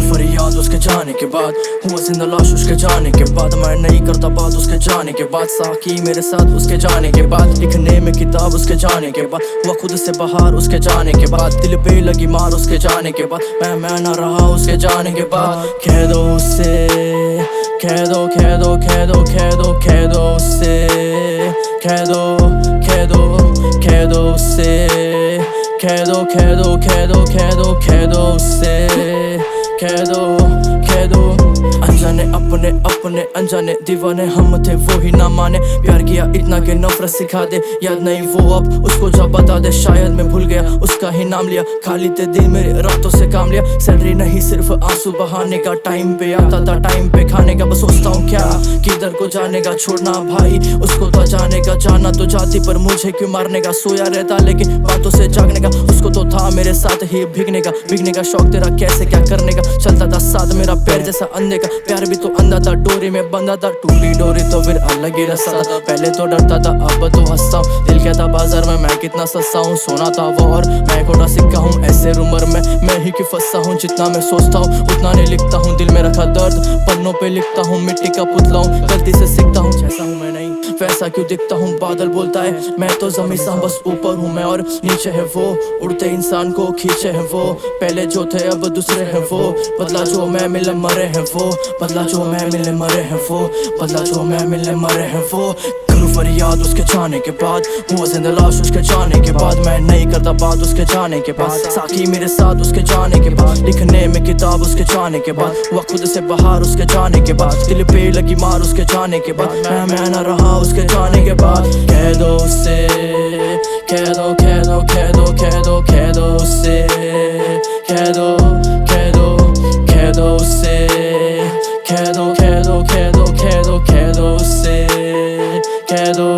फरियाद उसके जाने के बाद, हुआ जिंदा लाश उसके जाने के बाद। मैं नहीं करता बात उसके जाने के बाद, साकी मेरे साथ उसके जाने के बाद। लिखने में किताब उसके जाने के बाद, हुआ खुद से बाहर उसके जाने के बाद। दिल पे लगी मार उसके जाने के बाद, मैं ना रहा उसके जाने के बाद। कह दो उससे, कह दो कह दो कह दो कह दो कह दो उससे, कह दो कह दो कह दो उससे, कह दो कह दो कह दो कह दो कह दो उससे, कह दो कह दो। अनजाने अपने अपने अनजाने दीवाने हम थे, वो ही ना माने। प्यार किया इतना कि नफरत सिखा दे, याद नहीं वो अब उसको जा बता दे। शायद मैं भूल गया उसका ही नाम लिया, खाली ते दिल मेरे रातों से काम लिया। सैलरी नहीं सिर्फ आंसू बहाने का, टाइम पे आता था टाइम पे खाने का। बस सोचता हूँ क्या किधर को जाने का, छोड़ना भाई उसको तो जाने का। जाना तो जाती पर मुझे क्यों मारने का, सोया रहता लेकिन बातों से जागने का। उसको तो था मेरे साथ ही भीगने का शौक, तेरा कैसे क्या करने का। चलता था साथ मेरा पैर जैसा अंधे का, प्यार भी तो अंधा था डोरी में बंधा था। टूटी डोरी तो फिर अलग ही रास्ता था, पहले तो डरता था अब तो हंसता हूँ। दिल कहता बाजार में मैं कितना सस्ता हूँ, सोना था वो और मैं कोटा सिक्का हूँ। ऐसे रूमर में मैं ही क्यों फंसा हूँ, जितना मैं सोचता हूँ उतना नहीं लिखता हूँ। दिल में रखा दर्द पन्नों पे लिखता हूँ, मिट्टी का पुतला हूँ गलती से सीखता हूँ। जैसा हूँ मैं नहीं वैसा क्यों दिखता हूँ, बादल बोलता है मैं तो जमीन सा बस ऊपर हूँ मैं और नीचे है वो। उड़ते इंसान को खींचे हैं वो, पहले जो थे अब दूसरे हैं वो। बदला जो मैं मिले मरे हैं वो, बदला जो मैं मिले मरे हैं वो, बदला जो मैं मिले मरे हैं वो। करूँ फरियाद उसके जाने के बाद, हुआ जिंदा लाश उसके जाने के बाद। मैं नहीं करता बात उसके जाने के बाद, साकी मेरे साथ उसके जाने के बाद। लिखने में किताब उसके जाने के बाद, हुआ खुद से बाहर उसके जाने के बाद। दिल पे लगी मार उसके जाने के बाद, मैं ना रहा उसके जाने के बाद। कह दो उससे, कह दो कह दो कह दो कह दो कह दो उससे, कह दो कह दो कह दो उससे, कह दो कह दो कह दो कह दो कह दो उससे, कह दो।